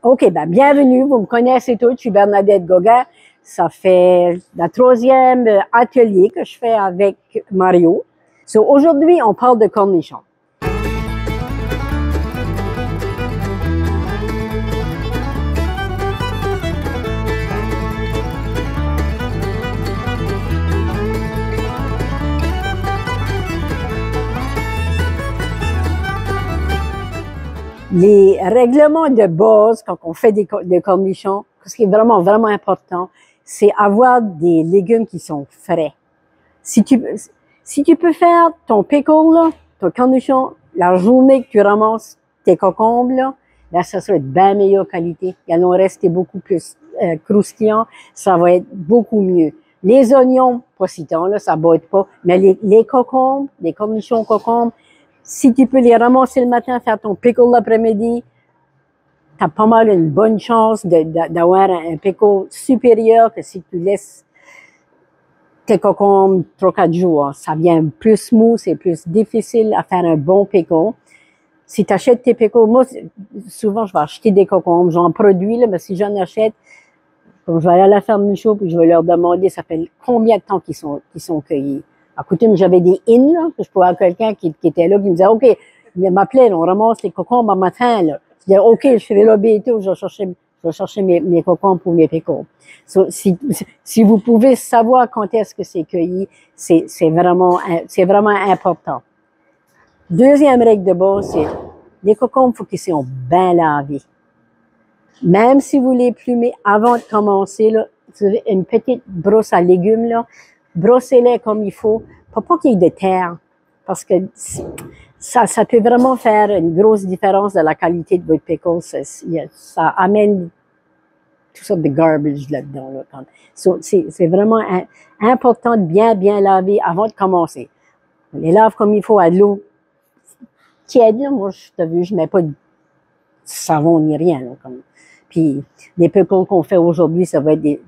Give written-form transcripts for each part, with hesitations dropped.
OK, ben bienvenue, vous me connaissez tous, je suis Bernadette Gauguin. Ça fait la 3e atelier que je fais avec Mario. So, aujourd'hui, on parle de cornichons. Les règlements de base quand on fait des cornichons, ce qui est vraiment, vraiment important, c'est avoir des légumes qui sont frais. Si tu peux faire ton pickle, là, ton cornichon, la journée que tu ramasses tes concombres, là, ça sera de bien meilleure qualité. Ils vont rester beaucoup plus croustillants, ça va être beaucoup mieux. Les oignons, pas si tant, là, ça boite pas, mais les concombres, les cornichons concombres, si tu peux les ramasser le matin, faire ton pickle l'après-midi, t'as pas mal une bonne chance d'avoir un pickle supérieur que si tu laisses tes concombres 3-4 jours. Ça vient plus smooth, c'est plus difficile à faire un bon pickle. Si tu achètes tes pickles, moi, souvent, je vais acheter des concombres, j'en produis, là, mais si j'en achète, quand je vais aller à la ferme Michaud, puis je vais leur demander, ça fait combien de temps qu'ils sont cueillis. À côté, j'avais des in, là, que je pouvais avoir quelqu'un qui était là, qui me disait, OK, il m'appelait, on ramasse les concombres en matin, là. Je disais, OK, je fais là bientôt, je vais chercher mes concombres pour mes pickles. So, si vous pouvez savoir quand est-ce que c'est cueilli, c'est vraiment important. Deuxième règle de base, c'est, les concombres, il faut qu'ils soient bien lavés. Même si vous les plumez avant de commencer, là, vous avez une petite brosse à légumes, là, brossez-les comme il faut, pour pas qu'il y ait de terre, parce que ça peut vraiment faire une grosse différence dans la qualité de votre pickle. Ça amène tout ça de garbage là-dedans. Là. So, c'est vraiment important de bien laver avant de commencer. On les lave comme il faut à de l'eau tiède. Là. Moi, je mets pas de savon ni rien. Là, comme. Puis, les pickles qu'on fait aujourd'hui, ça va être des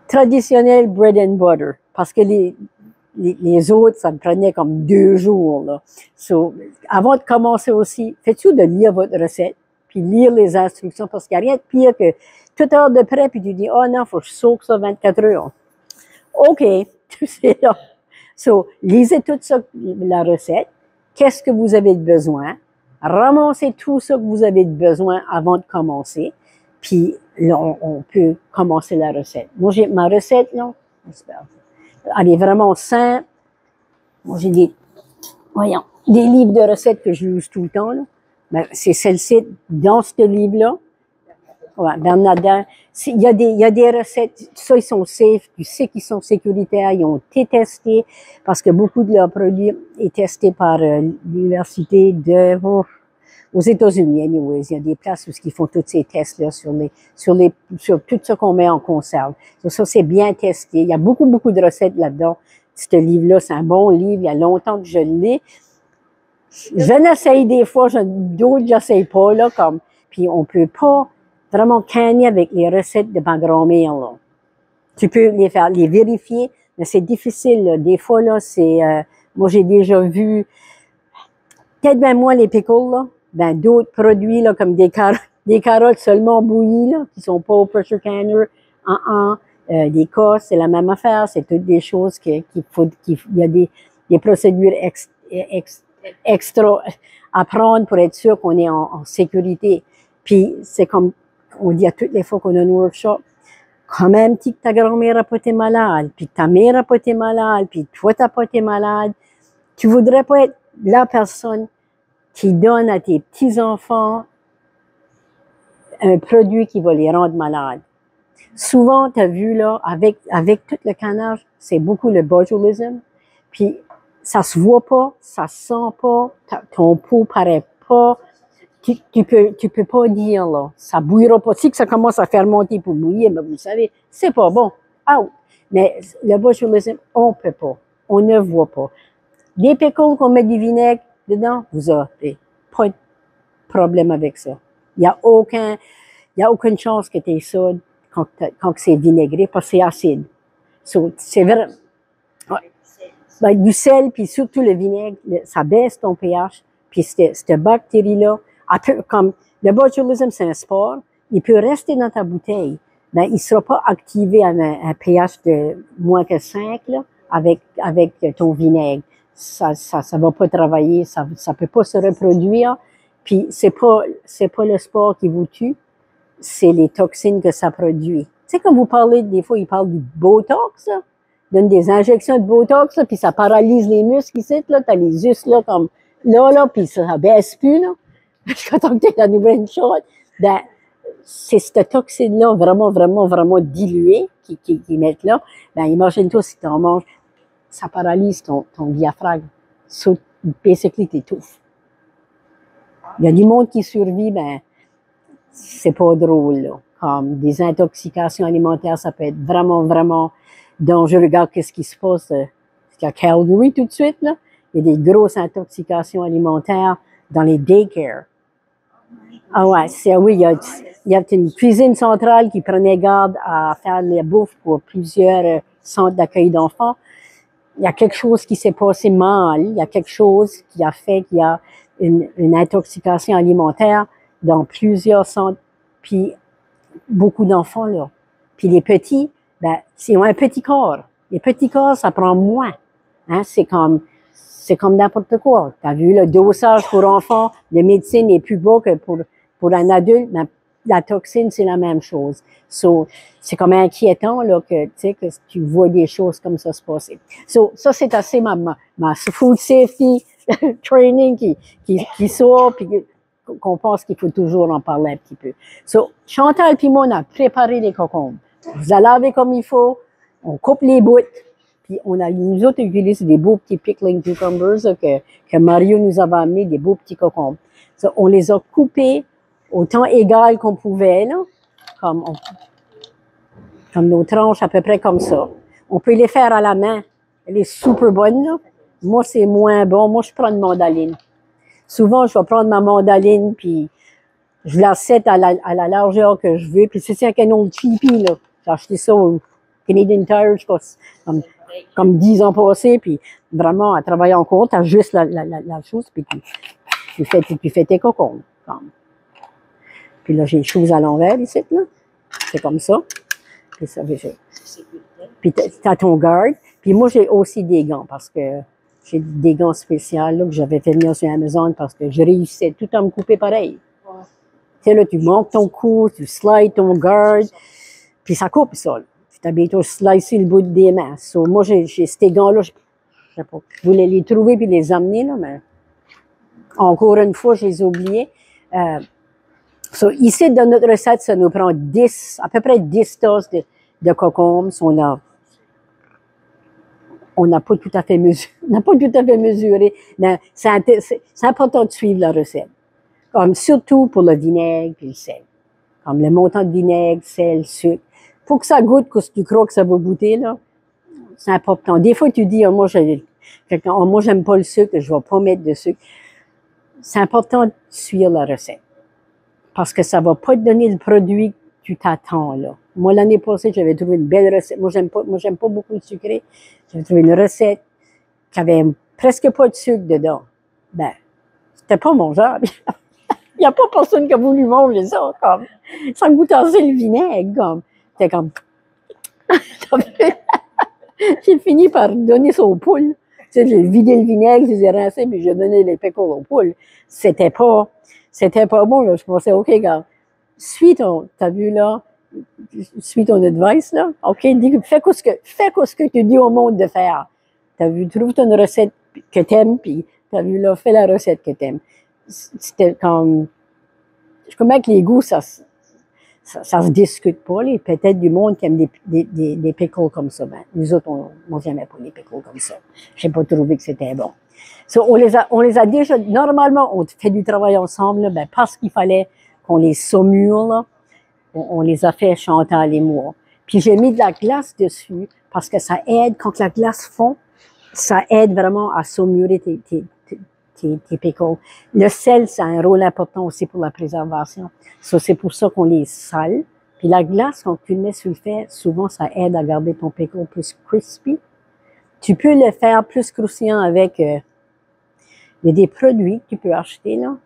traditionnels bread and butter. Parce que les autres, ça me prenait comme 2 jours. Là. So, avant de commencer aussi, faites-vous de lire votre recette, puis lire les instructions, parce qu'il n'y a rien de pire que toute heure de près, puis tu dis, oh non, faut que je sauve ça 24 heures. OK, tu sais là. So, lisez toute ça, la recette. Qu'est-ce que vous avez besoin? Ramassez tout ça que vous avez besoin avant de commencer. Puis là, on peut commencer la recette. Moi, j'ai ma recette, là, elle est vraiment simple. Moi, j'ai des livres de recettes que je use tout le temps, là. Ben, c'est celle-ci, dans ce livre-là. Ouais, Bernadette. Il y a des recettes, ça, ils sont safe, tu sais qu'ils sont sécuritaires, ils ont été testés, parce que beaucoup de leurs produits est testé par l'université aux États-Unis, anyways. Il y a des places où ils font tous ces tests-là sur tout ce qu'on met en conserve. Ça, c'est bien testé. Il y a beaucoup de recettes là-dedans. Ce livre-là, c'est un bon livre. Il y a longtemps que je le lis. Je l'essaye des fois, d'autres, j'essaye pas, là, comme. Puis on peut pas vraiment canner avec les recettes de ma grand-mère, là. Tu peux les vérifier, mais c'est difficile, là. Des fois, là, moi, j'ai déjà vu, peut-être bien moins les pickles, là, ben, d'autres produits, là, comme des carottes seulement bouillies, là, qui sont pas au pressure canner, des cosses, c'est la même affaire, c'est toutes des choses il y a des procédures extra à prendre pour être sûr qu'on est en sécurité. Puis, c'est comme on dit à toutes les fois qu'on a un workshop, quand même que ta grand-mère n'a pas été malade, puis ta mère n'a pas été malade, puis toi, t'as pas été malade, tu voudrais pas être la personne qui donne à tes petits-enfants un produit qui va les rendre malades. Souvent, tu as vu, là, avec tout le canage, c'est beaucoup le botulisme, puis ça se voit pas, ça se sent pas, ton peau paraît pas, tu peux pas dire, là, ça bouillera pas. Si que ça commence à faire monter pour bouillir, mais vous savez, c'est pas bon. Out. Mais le botulisme, on peut pas. On ne voit pas. Des pickles qu'on met du vinaigre dedans, vous avez pas de problème avec ça. Il y a aucune chance que tu aies ça quand c'est vinaigré, parce que c'est acide. So, c'est vrai. Ouais. Ben, du sel, puis surtout le vinaigre, ça baisse ton pH, puis cette bactérie-là, comme Le botulisme, c'est un spore. Il peut rester dans ta bouteille, mais il ne sera pas activé à un pH de moins que 5 là, avec ton vinaigre. Ça va pas travailler, ça peut pas se reproduire. Puis c'est pas le sport qui vous tue, c'est les toxines que ça produit. Tu sais, quand vous parlez, des fois, ils parlent du Botox, là. Ils donnent des injections de Botox, là, puis ça paralyse les muscles ici, là. T'as les us, là, comme là, puis ça baisse plus, là. Quand tu la nouvelle shot, ben, c'est cette toxine-là vraiment, vraiment, vraiment diluée qui mettent là. Ben, imagine-toi si tu en manges, ça paralyse ton diaphragme. So, basically, t'étouffes. Il y a du monde qui survit, ben, c'est pas drôle, là. Comme des intoxications alimentaires, ça peut être vraiment, vraiment dangereux. Regarde qu'est-ce qui se passe. Il y a Calgary tout de suite, là. Il y a des grosses intoxications alimentaires dans les daycares. Ah ouais, oui, il y a une cuisine centrale qui prenait garde à faire la bouffe pour plusieurs centres d'accueil d'enfants. Il y a quelque chose qui s'est passé mal, il y a quelque chose qui a fait qu'il y a une intoxication alimentaire dans plusieurs centres, puis beaucoup d'enfants, là. Puis les petits, ben, ils ont un petit corps. Les petits corps, ça prend moins. Hein, c'est comme n'importe quoi. Tu as vu le dosage pour enfants de médecine est plus bas que pour un adulte, mais la toxine, c'est la même chose. So, c'est comme inquiétant, là, que tu vois des choses comme ça se passer. So, ça, c'est assez ma food safety training qui sort, puis qu'on pense qu'il faut toujours en parler un petit peu. So, Chantal puis moi, on a préparé les cocombes. Vous la lavez comme il faut, on coupe les bouts, puis nous autres, utilisé des beaux petits pickling cucumbers là, que Mario nous avait amené, des beaux petits cocombes. So, on les a coupés au temps égal qu'on pouvait, là, comme nos tranches à peu près comme ça. On peut les faire à la main. Elle est super bonne, là. Moi, c'est moins bon. Moi, je prends une mandoline. Souvent, je vais prendre ma mandoline, puis je la set à la largeur que je veux. Puis c'est un canon cheapy, là. J'ai acheté ça au Canadian Tire, je pense, comme 10 ans passés, puis vraiment, à travailler en cours, t'as juste la chose, puis tu fais tes cocons. Puis là, j'ai les choses à l'envers, ici, là. C'est comme ça. Puis ça, puis t'as ton garde. Puis moi, j'ai aussi des gants, parce que j'ai des gants spéciaux, là, que j'avais fait venir sur Amazon, parce que je réussissais tout à me couper pareil. Ouais. Tu sais, là, tu montes ton cou, tu slides ton garde, puis ça coupe, ça, là. Tu t'habites à slicer le bout des mains. So, moi, j'ai ces gants-là, je sais pas, je voulais les trouver puis les amener, là, mais encore une fois, je les ai oubliés. So, ici, dans notre recette, ça nous prend à peu près 10 tasses de cocombes. On n'a pas tout à fait mesuré, mais c'est important de suivre la recette. Comme surtout pour le vinaigre et le sel. Comme le montant de vinaigre, sel, sucre. Faut que ça goûte que tu crois que ça va goûter, là. C'est important. Des fois, tu dis, moi, j'aime pas le sucre, je vais pas mettre de sucre. C'est important de suivre la recette. Parce que ça va pas te donner le produit que tu t'attends, là. Moi, l'année passée, j'avais trouvé une belle recette. Moi, j'aime pas beaucoup le sucré. J'avais trouvé une recette qui avait presque pas de sucre dedans. Ben, c'était pas mon genre. Il n'y a pas personne qui a voulu manger ça, comme. Ça me goûtait assez le vinaigre, comme. C'était comme. J'ai fini par donner ça aux poules. Tu sais, j'ai vidé le vinaigre, je les ai rincés, puis j'ai donné les pickles aux poules. C'était pas bon, là. Je pensais, OK, gars, t'as vu, là, suis ton advice, là. OK, fais ce que tu dis au monde de faire. T'as vu, trouve une recette que t'aimes, puis t'as vu, là, fais la recette que t'aimes. C'était comme, je comprends que les goûts, ça se discute pas, les peut-être du monde qui aime des pickles comme ça. Ben, nous autres, on n'aimait pas les pickles comme ça. J'ai pas trouvé que c'était bon. So, on les a déjà, normalement, on fait du travail ensemble, là, ben, parce qu'il fallait qu'on les saumure, là. On les a fait Chantal et moi. Puis j'ai mis de la glace dessus, parce que ça aide, quand la glace fond, ça aide vraiment à saumurer tes pickles. Le sel, ça a un rôle important aussi pour la préservation. So, c'est pour ça qu'on les sale. Puis la glace, quand tu le mets sur le fer, souvent, ça aide à garder ton pickle plus crispy. Tu peux le faire plus croustillant avec, il y a des produits que tu peux acheter, là.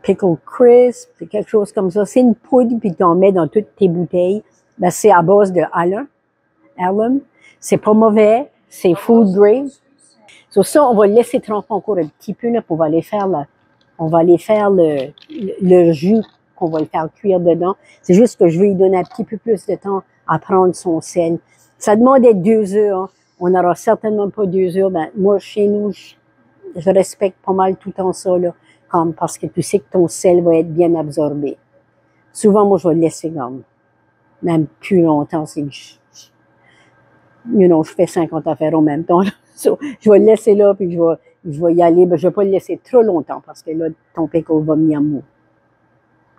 pickle crisp, c'est quelque chose comme ça. C'est une poudre, puis tu en mets dans toutes tes bouteilles. Ben, c'est à base de alum. C'est pas mauvais, c'est food grade. Sur ça, on va le laisser tremper encore un petit peu, là, puis on va aller faire le jus qu'on va le faire cuire dedans. C'est juste que je vais lui donner un petit peu plus de temps à prendre son sel. Ça demandait 2 heures. Hein. On n'aura certainement pas 2 heures. Ben, moi, chez nous, je respecte pas mal tout le temps ça, là, parce que tu sais que ton sel va être bien absorbé. Souvent, moi, je vais le laisser comme, même plus longtemps, c'est que je fais 50 affaires en même temps. Là. So, je vais le laisser là, puis je vais y aller. Ben, je vais pas le laisser trop longtemps, parce que là, ton pickle va venir mou.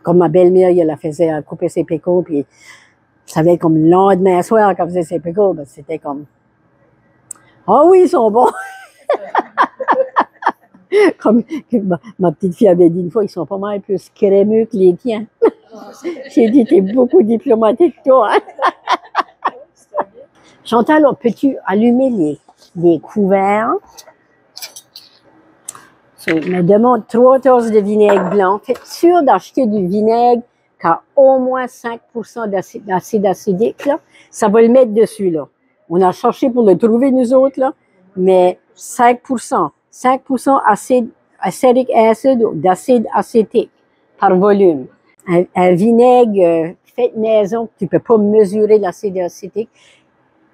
Comme ma belle-mère, elle faisait couper ses pickles, puis ça va être comme le lendemain soir quand elle faisait ses pickles, ben, c'était comme, ah oui, ils sont bons! Comme ma petite fille avait dit une fois, ils sont pas mal plus crémeux que les tiens. J'ai dit, t'es beaucoup diplomatique, toi. Hein? Chantal, peux-tu allumer les couverts? Je me demande 3 tasses de vinaigre blanc. Faites sûr d'acheter du vinaigre qui a au moins 5% d'acide acidique, là. Ça va le mettre dessus, là. On a cherché pour le trouver, nous autres, là, mais 5% acetic acid ou d'acide acétique par volume. Un vinaigre fait maison, tu peux pas mesurer l'acide acétique,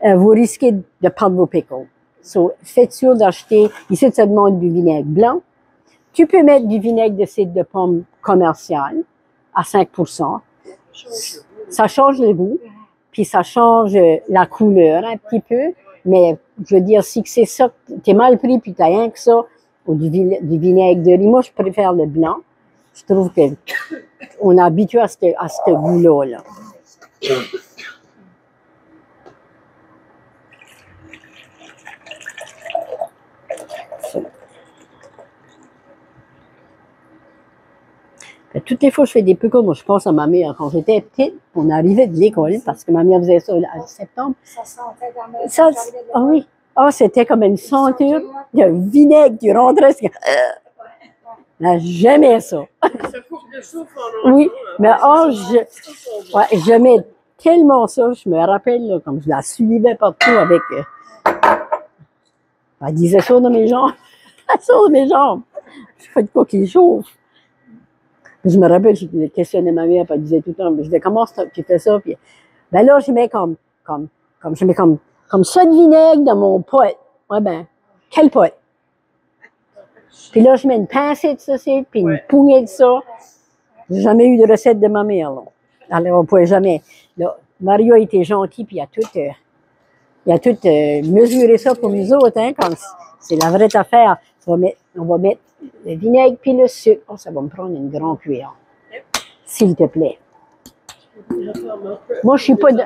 vous risquez de perdre vos pickles. So, faites sûr d'acheter, ici, ça demande du vinaigre blanc. Tu peux mettre du vinaigre de cidre de pomme commercial à 5%. Ça change le goût, puis ça change la couleur un petit peu, mais je veux dire, si c'est ça, t'es mal pris puis t'as rien que ça, ou du vinaigre de riz, moi je préfère le blanc. Je trouve que on est habitué à ce goût-là. Là. Toutes les fois que je fais des pickles, moi je pense à ma mère. Quand j'étais petite, on arrivait de l'école, parce que ma mère faisait ça en septembre. Ça sentait dans ma ça, ah oui. Ah, c'était comme une senteur de vinaigre, tu rentrais, c'est j'aimais ça. Oui, mais j'aimais tellement ça, je me rappelle, là, comme je la suivais partout avec... elle disait ça dans mes jambes. Ça dans mes jambes. Je fais de quoi qu'il chauffe. Je me rappelle, je questionnais ma mère, puis elle disait tout le temps, je disais, comment tu fais ça? Puis, ben là, je mets comme ça de vinaigre dans mon pot. Ouais, ben, quel pot? Puis là, je mets une pincée de ça, puis une poignée de ça. J'ai jamais eu de recette de ma mère, là. Alors, on pouvait jamais. Là, Mario a été gentil, puis il a tout mesuré ça pour nous autres, hein, comme c'est la vraie affaire. On va mettre le vinaigre puis le sucre. Oh, ça va me prendre une grande cuillère. S'il te plaît. Moi, je suis pas de...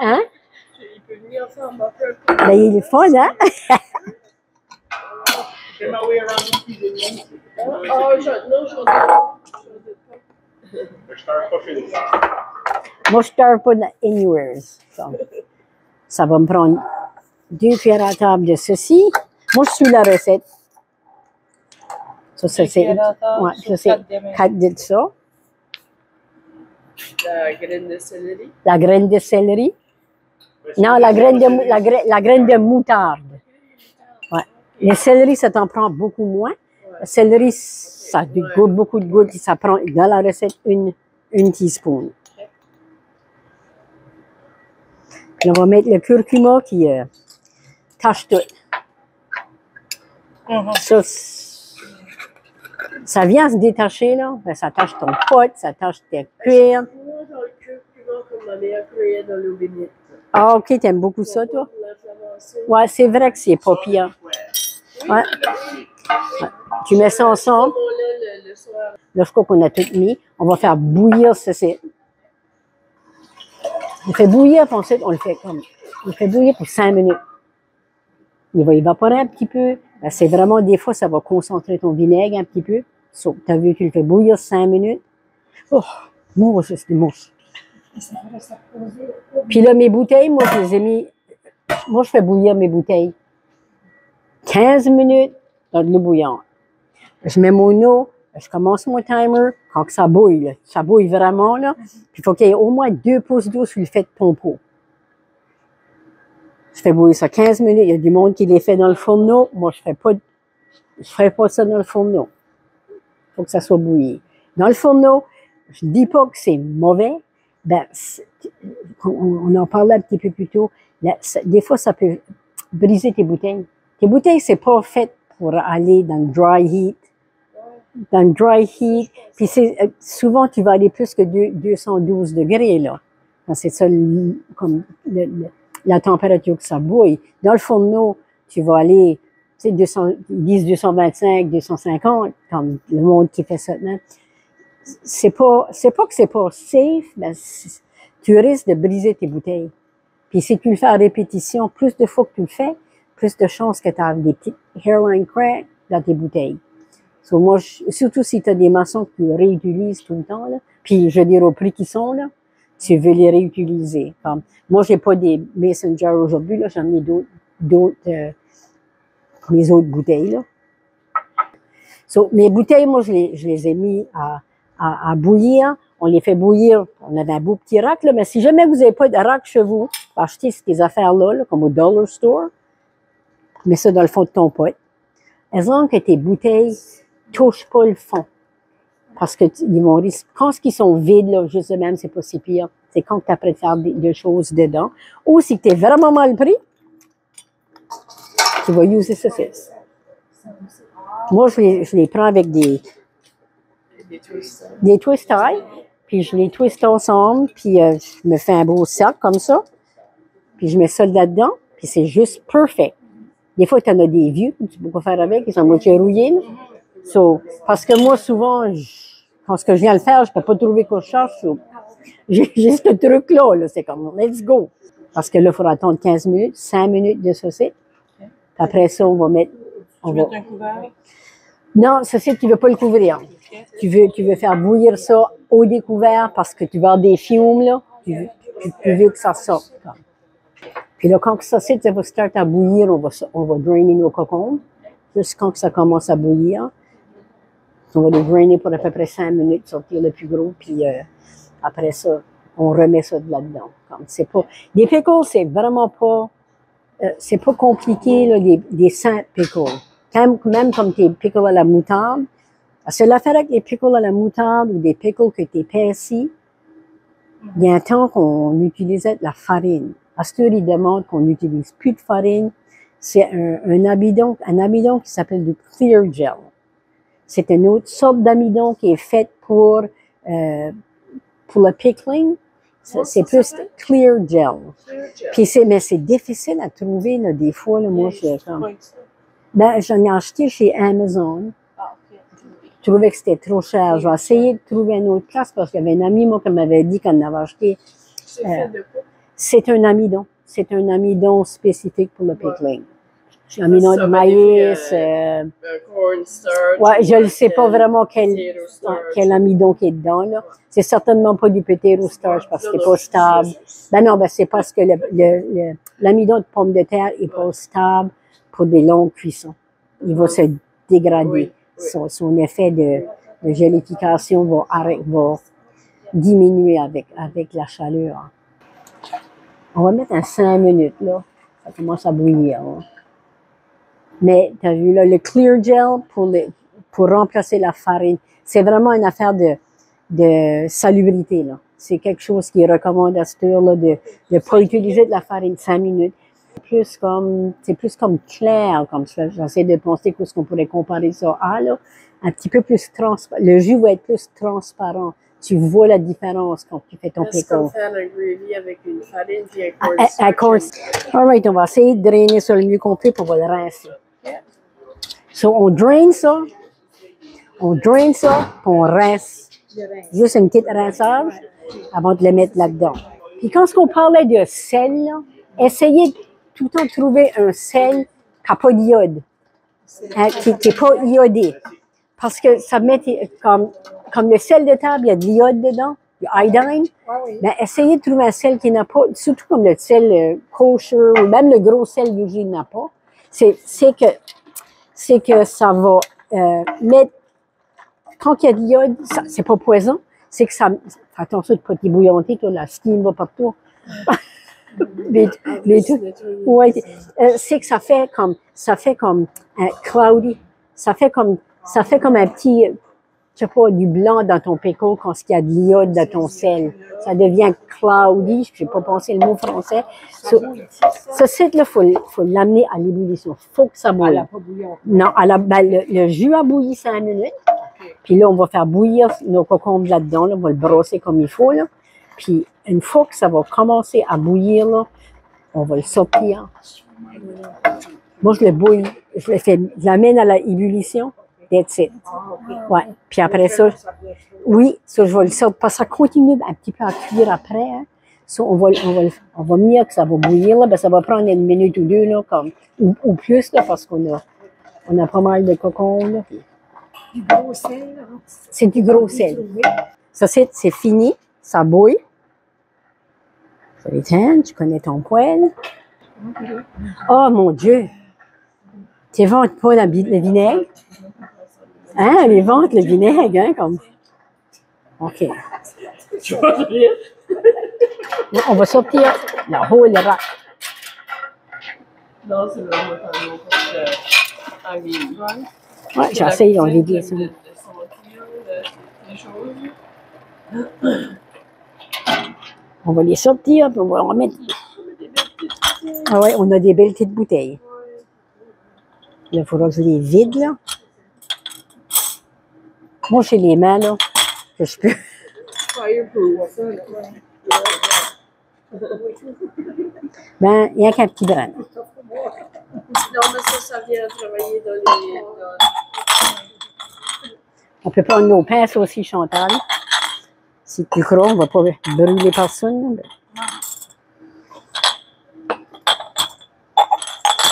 Hein? Il peut venir faire ma peur. Ben, il est fun, hein? Moi, je ne tarde pas anywhere. Ça va me prendre 2 cuillères à table de ceci. Moi, je suis la recette. Ça, c'est 4 de ça. La graine de céleri. La graine de céleri. Non, la graine de moutarde. Ouais. Le céleri, ça t'en prend beaucoup moins. Le céleri, ça goûte beaucoup de gouttes. Ça prend dans la recette une teaspoon. Puis on va mettre le curcuma qui tache tout. Ça vient se détacher, là. Ben, ça tache ton pot, ça tache tes cuirs. Moi, dans le curcuma, comme ma mère cueillait dans l'eau bénite. Ah, OK, t'aimes beaucoup ça, toi? Ouais, c'est vrai que c'est pas pire. Ouais. Tu mets ça ensemble. Là, je crois qu'on a tout mis. On va faire bouillir ceci. On fait bouillir, puis ensuite, on le fait bouillir pour 5 minutes. Il va évaporer un petit peu. Ben, c'est vraiment, des fois, ça va concentrer ton vinaigre un petit peu. So, tu as vu, tu le fais bouillir 5 minutes. Oh, mouche, c'est mouche. Puis là, mes bouteilles, moi, je les ai mis... Moi, je fais bouillir mes bouteilles 15 minutes dans de l'eau bouillante. Je mets mon eau, je commence mon timer. quand que ça bouille, là. Ça bouille vraiment, là. Puis il faut qu'il y ait au moins 2 pouces d'eau sur le fait de ton pot. Je fais bouillir ça 15 minutes. Il y a du monde qui les fait dans le fourneau. Moi, je ferais pas ça dans le fourneau. Il faut que ça soit bouilli. Dans le fourneau, je dis pas que c'est mauvais. Ben, on en parlait un petit peu plus tôt. Là, des fois, ça peut briser tes bouteilles. Tes bouteilles, c'est pas fait pour aller dans le dry heat. Dans le dry heat, puis souvent, tu vas aller plus que 212 degrés, là. C'est ça, comme la température que ça bouille. Dans le fourneau, tu vas aller, tu sais, ils disent 225, 250, comme le monde qui fait ça maintenant. C'est pas que c'est pas safe, mais tu risques de briser tes bouteilles. Puis si tu le fais à répétition, plus de fois que tu le fais, plus de chances que tu aies des petits hairline cracks dans tes bouteilles. So, moi, surtout si tu as des maçons que tu réutilises tout le temps, là, puis je veux dire au prix qu'ils sont, là, tu veux les réutiliser. Comme, moi, j'ai pas des mason jars aujourd'hui, là, j'en ai mes autres bouteilles, là. So, mes bouteilles, moi, je les ai mis à bouillir. On les fait bouillir. On a un beau petit rack, là, mais si jamais vous n'avez pas de rack chez vous, achetez ces affaires-là, là, comme au dollar store, mets ça dans le fond de ton pot. As long que tes bouteilles touchent pas le fond. Parce que ils vont risquer. Quand ils sont vides, là, juste de même, c'est pas si pire. C'est quand tu as prêt de faire des choses dedans. Ou si tu es vraiment mal pris, tu vas user saucisse. Moi, je les prends avec des twist ties, puis je les twiste ensemble, puis je me fais un beau sac comme ça, puis je mets ça là-dedans, puis c'est juste perfect. Des fois, tu en as des vieux, tu peux pas faire avec, ils sont moitié rouillés. Là. So, parce que moi, souvent, quand je viens le faire, je peux pas trouver quoi je cherche. So, j'ai ce truc-là, là, c'est comme, let's go. Parce que là, il faudra attendre 15 minutes, 5 minutes de saucisse. Okay. Après ça, on va mettre... Tu veux mettre un couvert? Non, saucisse, tu veux pas le couvrir. Okay. Tu veux faire bouillir ça au découvert parce que tu vas avoir des fumes, là. Tu veux que ça sorte. Puis là, quand ça va start à bouillir, on va drainer nos cocons. Juste quand ça commence à bouillir, on va les drainer pour à peu près 5 minutes, sortir le plus gros, puis après ça, on remet ça de là-dedans. C'est pas, des pickles, c'est vraiment pas, c'est pas compliqué, là, des simples pickles. Même comme tes pickles à la moutarde. C'est l'affaire avec les pickles à la moutarde ou des pickles que tu épaissis. Il y a un temps qu'on utilisait de la farine. À ce temps, ils demandent qu'on n'utilise plus de farine. C'est un amidon qui s'appelle du clear gel. C'est une autre sorte d'amidon qui est faite pour le pickling. C'est plus clear gel. Puis mais c'est difficile à trouver, là, des fois, là, moi, j'en ai acheté chez Amazon. Je trouvais que c'était trop cher. J'ai essayé de trouver une autre place parce qu'il y avait un ami, moi, qui m'avait dit qu'on avait acheté. C'est un amidon. C'est un amidon spécifique pour le pickling. Amidon de maïs. Cornstarch. Ouais, je ne sais pas vraiment quel amidon qui est dedans, là. C'est certainement pas du potato starch parce que c'est pas stable. Ben non, c'est parce que l'amidon de pomme de terre est pas stable pour des longues cuissons. Il va se dégrader. Oui. Son effet de gélification va diminuer avec la chaleur. On va mettre un 5 minutes, là. Ça commence à bouillir. Hein. Mais, tu as vu, là, le clear gel pour remplacer la farine, c'est vraiment une affaire de salubrité, là. C'est quelque chose qui recommande à cette heure-là de ne pas utiliser de la farine 5 minutes. C'est plus comme clair, comme ça. J'essaie de penser qu'est-ce qu'on pourrait comparer ça à, là. Un petit peu plus transparent. Le jus va être plus transparent. Tu vois la différence quand tu fais ton pickle. Est-ce qu'on fait un gravy avec une farine et un cornstarch? All right, on va essayer de drainer ça le mieux qu'on peut pour le rincer. Yeah. So, on draine ça, puis on rince. Juste une petite rinçage avant de le mettre là-dedans. Puis quand on parlait de sel, là, essayez tout le temps de trouver un sel qui n'a pas d'iode, qui n'est pas iodé. Parce que ça met comme le sel de table, il y a de l'iode dedans, du iodine. Ben, essayez de trouver un sel qui n'a pas, surtout comme le sel kosher ou même le gros sel virgin n'a pas. C'est que ça va mettre quand il y a de l'iode, c'est pas poison, c'est que ça, fais attention de ne pas t'ébouillanter, toi, la steam va partout. Ouais, c'est que ça fait comme un cloudy, ça fait comme un petit, je sais pas, du blanc dans ton péco quand il y a de l'iode dans ton sel. Ça devient cloudy, je sais pas penser le mot français. Ce site-là, faut l'amener à l'ébullition. Faut que ça bouille. Non, le jus a bouilli 5 minutes. Puis là, on va faire bouillir nos concombres là-dedans, là, on va le brosser comme il faut, là. Puis une fois que ça va commencer à bouillir, là, on va le sortir. Moi, je le bouille, je l'amène à l'ébullition, that's it. Ouais. Puis après ça, oui, ça, je vais le sortir, parce que ça continue un petit peu à cuire après. Hein. Ça, on va venir que ça va bouillir, là, ben, ça va prendre une minute ou deux, là, ou plus, là, parce qu'on a pas mal de cocombes, là. Du gros sel, là. C'est du gros sel. Ça, c'est fini, ça bouille. Je vais l'éteindre, tu connais ton poêle. Oh mon Dieu! Tu ventes pas le vinaigre? Hein, les ventes le vinaigre, hein, comme. OK. On va sortir la whole rack. Non, c'est vraiment pas long parce que, I mean, Ouais, j'essaye d'enlever ça. de sentir les choses. On va les sortir, puis on va en remettre. Ah ouais, on a des belles petites bouteilles. Là, il faudra que je les vide, là. Moi, j'ai les mains, là, que je peux. Fireproof. Ben, il n'y a qu'un petit brin. Non, mais ça vient travailler dans les... On peut prendre nos pinces aussi, Chantal. Si tu crois, on ne va pas brûler personne. Là.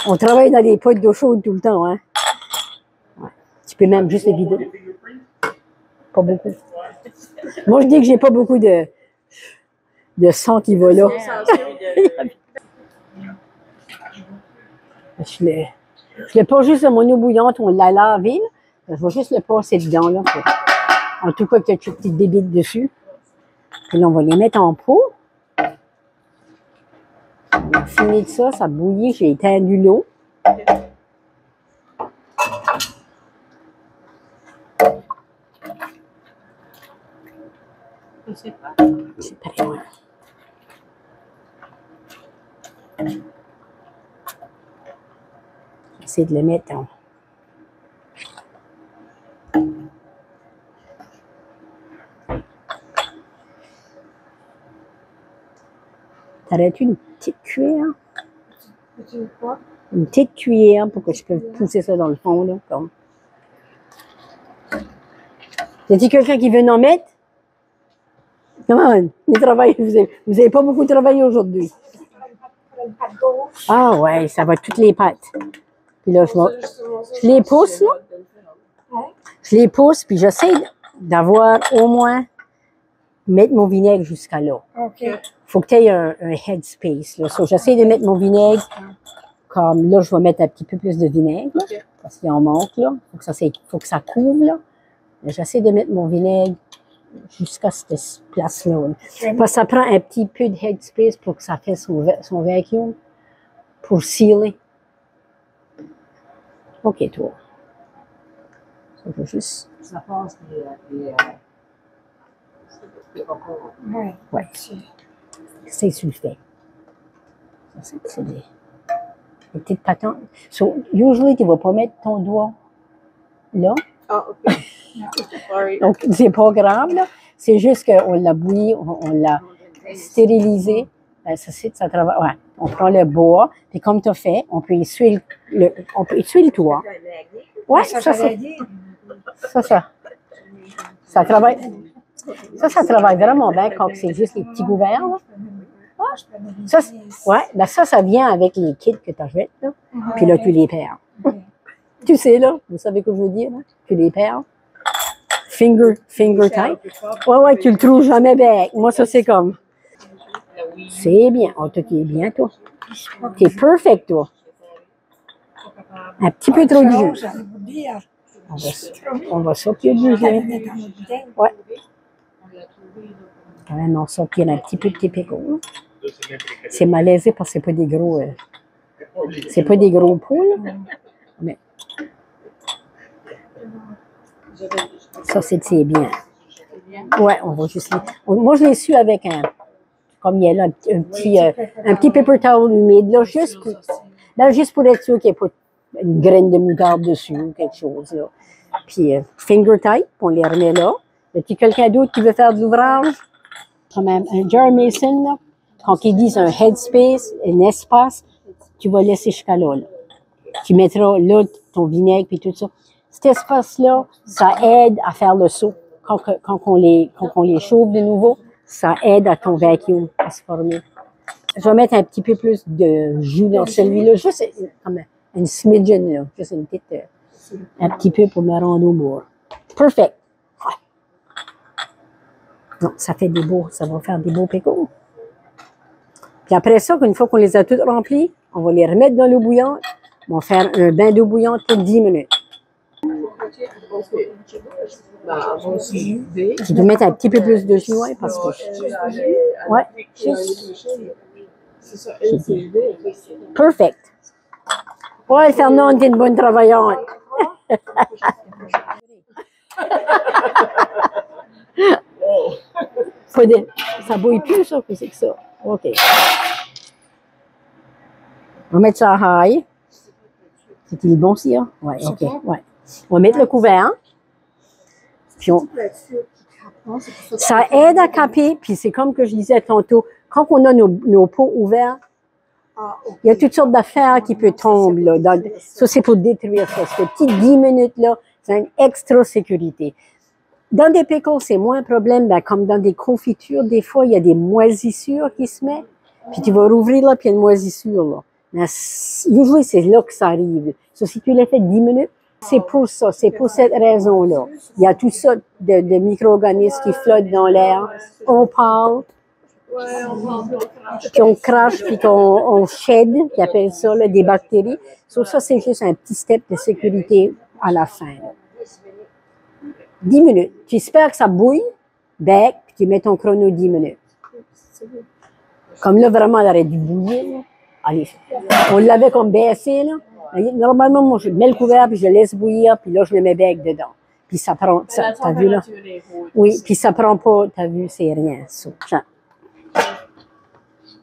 On travaille dans des potes d'eau chaude tout le temps, hein. Ouais. Tu peux même juste le vider. Pas beaucoup. Moi, je dis que j'ai pas beaucoup de sang qui va là. Je l'ai pas juste dans mon eau bouillante, on l'a lavé, là. Je vais juste le passer dedans, là. En tout cas, quelques petites débites dessus. Puis là, on va les mettre en pot. On a fini de ça, ça bouillit, j'ai étendu l'eau. C'est pas. C'est pas loin. J'essaie de le mettre en... T'arrêtes une petite cuillère? Une petite cuillère pour que je puisse pousser ça dans le fond, là, comme. Y a-t-il quelqu'un qui veut en mettre? Comment? Vous avez pas beaucoup travaillé aujourd'hui. Ah ouais, ça va toutes les pattes. Puis là, je les pousse, là. Je les pousse, puis j'essaie d'avoir au moins, mettre mon vinaigre jusqu'à là. OK. Faut que tu aies un headspace, là. So, j'essaie de mettre mon vinaigre, comme là, je vais mettre un petit peu plus de vinaigre, là, parce qu'il en manque, là. Faut que ça couvre, là. J'essaie de mettre mon vinaigre jusqu'à cette place-là. Parce que ça prend un petit peu de headspace pour que ça fasse son vacuum, pour sealer. OK, toi. Ça va juste... Ça passe les concombres. Oui. Ouais. C'est sur le fait. Ça, c'est des petites patentes. So, usually, tu ne vas pas mettre ton doigt là. Ah, OK. Sorry. Donc, c'est pas grave, là. C'est juste qu'on l'a bouilli, on l'a stérilisé. Ben, ça travaille. Ouais. On prend le bois, puis comme tu as fait, on peut essuyer le toit. Ouais, ça travaille. Ça travaille vraiment bien quand c'est juste les petits couverts, là. Ça vient avec les kits que tu achètes, là. Puis là, tu les perds. Tu sais, là, vous savez ce que je veux dire, là? Tu les perds. Finger tight. Ouais, tu le trouves jamais bien. Moi, ça, c'est comme... C'est bien. Oh, toi, tu es bien, toi. Tu es perfect, toi. Un petit peu trop de jus. On va sortir du On jus. met dans notre bouteille. Ouais. Ouais, on sortir un petit peu de pickle. C'est malaisé parce que c'est pas des gros. C'est pas des gros pots, là. Mais ça, c'est bien. Ouais, on va juste. Moi, je l'ai su avec un. Comme il y a là, un petit paper towel humide, là, juste pour être sûr qu'il n'y ait pas une graine de moutarde dessus ou quelque chose, là. Puis, finger tight, on les remet là. Y a-t-il quelqu'un d'autre qui veut faire de l'ouvrage? Comme un jar mason, là, quand ils disent un headspace, un espace, tu vas laisser jusqu'à là, là. Tu mettras là ton vinaigre et tout ça. Cet espace-là, ça aide à faire le saut. Quand on les chauffe de nouveau, ça aide à ton vacuum à se former. Je vais mettre un petit peu plus de jus dans celui-là, juste comme une smidgen, là, juste une petite, un petit peu pour me rendre au bout. Perfect. Non, ça va faire des beaux pickles. Puis après ça, une fois qu'on les a toutes remplis, on va les remettre dans l'eau bouillante. On va faire un bain d'eau bouillante pour 10 minutes. Tu dois mettre un petit peu plus de jus, ouais, parce que... Ouais. Perfect. Ouais, Fernande, t'es une bonne travaillante. Ça bouille plus, ça, que c'est que ça. OK. On va mettre ça à high. C'est-il bon, si, hein? Ouais, OK. Ouais. On va mettre le couvert. Puis ça aide à caper, puis c'est comme que je disais tantôt, quand on a nos pots ouverts, il y a toutes sortes d'affaires qui peuvent tomber. Là, ça, c'est pour détruire ça. Cette petite 10 minutes-là, c'est une extra sécurité. Dans des pickles, c'est moins un problème, ben, comme dans des confitures, des fois, il y a des moisissures qui se mettent, puis tu vas rouvrir là, puis il y a une moisissure là. Mais usually, c'est là que ça arrive. Ça, si tu l'as fait 10 minutes, c'est pour ça, c'est pour cette raison-là. Il y a tout ça de micro-organismes qui flottent dans l'air. On parle, puis on crache, puis qu'on shed, qui appelle ça, là, des bactéries. Ça, c'est juste un petit step de sécurité à la fin. Là. 10 minutes. Tu espères que ça bouille, bec, puis tu mets ton chrono 10 minutes. Comme là, vraiment, elle aurait dû bouillir. Là. Allez, on l'avait comme baissé, là. Normalement, moi, je mets le couvert, puis je laisse bouillir, puis là, je le mets bec dedans. Puis ça prend, t'as vu, là? Oui, puis ça prend pas, t'as vu, c'est rien, ça.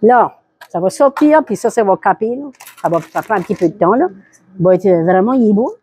Là, ça va sortir, puis ça va caper, là. Ça prend un petit peu de temps, là. Va être vraiment, il est beau.